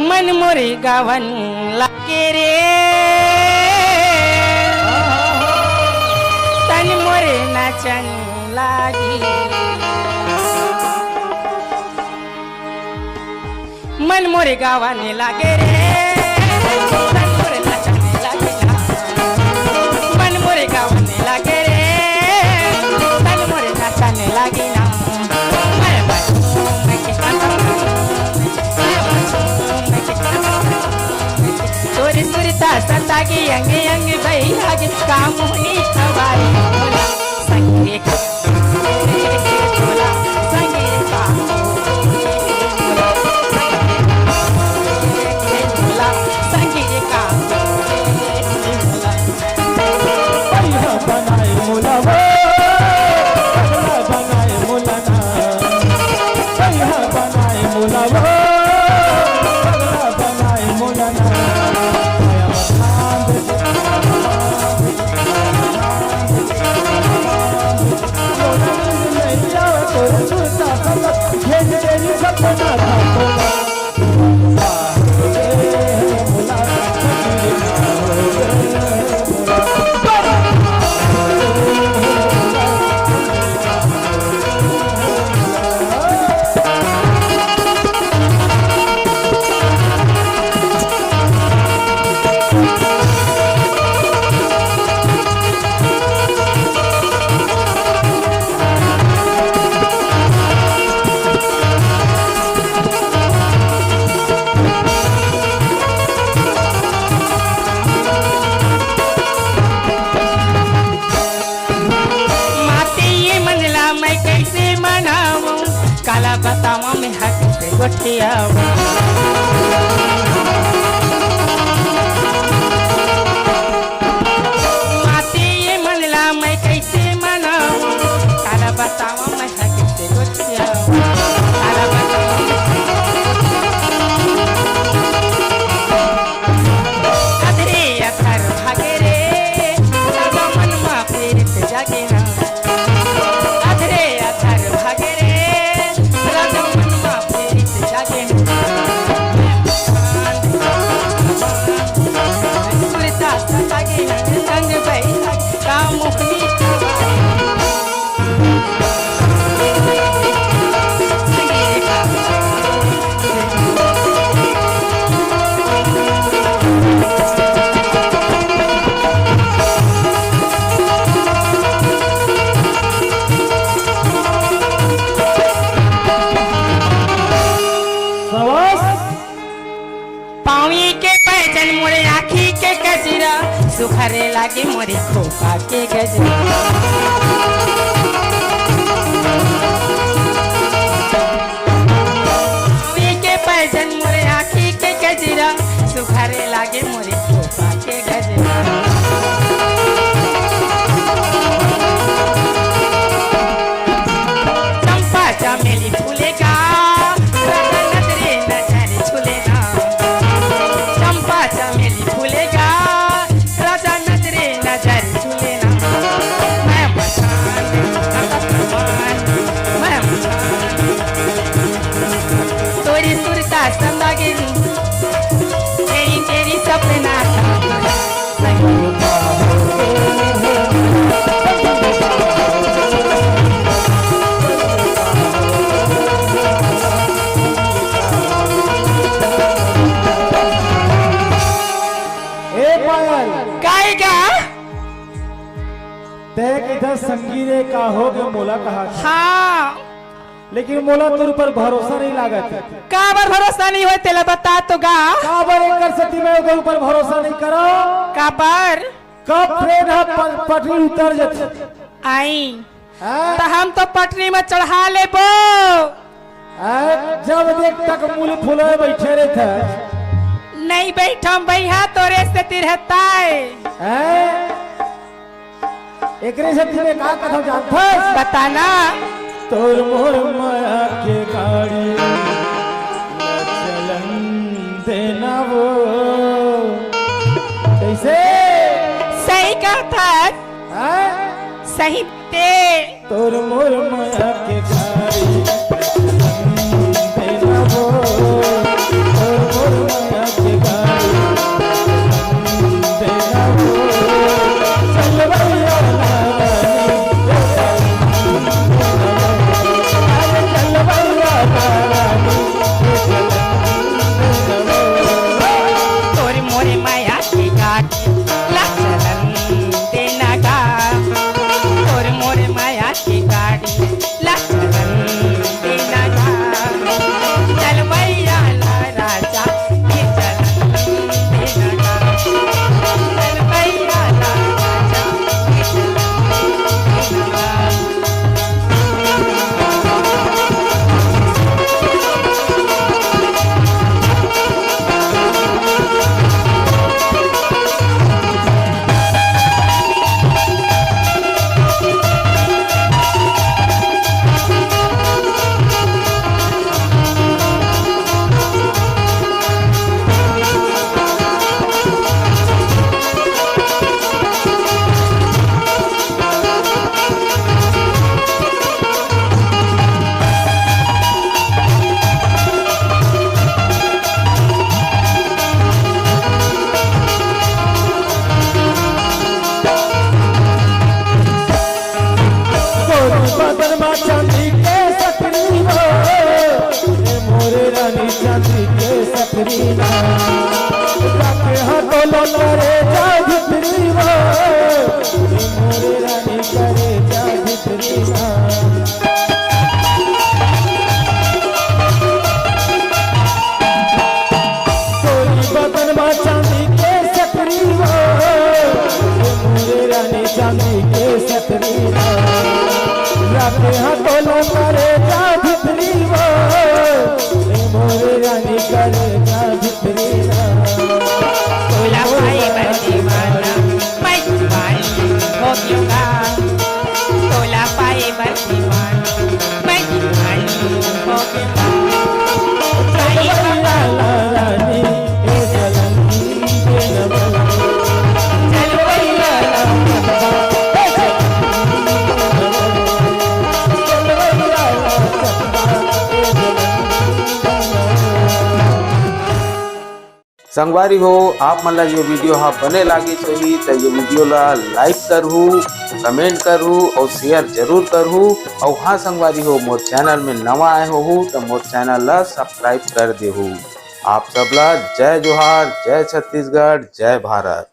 मन मोरे गावन लागे रे तन मोरे नाचन लागी मन मोरे गावन लागे रे तन मोरे नाचन लागी मन मोरे गावन लागे रे तन मोरे नाचन लागी ना सुरी सुरता सतागी अंग अंग बही लागे कामुनी सवारी बोला संगे बोला संगे बोला संगे का बनाए मुला वो बनाए मुला ना बनाए मुला वो बनाए मुला ना काला बतावा में हक से गोटिया माते ये मनला मैं कैसे मनाऊं काला बतावा मैं हक से गोटिया काला बतावा अधरे अथर भागे रे राजा मन मा फिर जागे ना अधरे अथर भागे रे सुखरे लागे मोरे खोपा के गजरा के पैजन मोरे आँखी के गजरा सुखरे लागे मोरे खोपा के गजरा चंपा चमेली फूलेगा नजरे नजर झूलेगा चंपा चमेली फूलेगा तेरी सपना इधर संगीरे का हो गए मोला कहा हाँ लेकिन मोला तुर पर भरोसा नहीं लागत काबर भरोसा नहीं होए तेला बता तो गा काबर एकर सती में ओकर ऊपर भरोसा नहीं करो काबर कब ट्रेन पटरी उतर जते आई तो हम तो पटरी में चढ़ा लेबो जब देख तक मूल फूले बैठे रहे थे नहीं बैठम भैया तोरे से तिरहता है एकरे सती में का कथा जानता बताना तोर मोर माया के गाड़ी चलन देना वो कैसे सही कहता सही ते तोर मोर माया के गाड़ी देना वो तोर मोर माया के गाड़ी देना वो चलवैया रानी अरे चलवैया रानी तोर मोर माया की गाड़ी ला चलन देना गा तोर मोर माया की गाड़ी ला चलन देना गा चल भैया ला राजा ये चलन देना गा चल भैया ला राजा ये चलन देना गा बदन में चांदी के सकरी हो मोरे रानी चांदी के सकरी ना जाके हाथों लो करे जा भितरी हो मोरे रानी करे जा भितरी ना कोई बदन में चांदी के सकरी हो मोरे रानी चांदी के सकरी ना जाके हाथों करे जा भितरी वो मोरे रानी करे जा भितरी तोला पाए बर दीवाना मैं दीवानी हो क्योंगा तोला पाए बर दीवाना मैं दीवानी हो क्योंगा रानी ए चलन चल भैया संगवारी हो आप मन ला ये वीडियो हाँ बने लागी सही तो ये वीडियो ला लाइक करहू कमेंट करहू और शेयर जरूर करहू और हाँ संगवारी हो मोर चैनल में नवा आए हो तो मोर चैनल ला सब्सक्राइब कर देहू। आप सब ला जय जोहार, जय छत्तीसगढ़, जय भारत।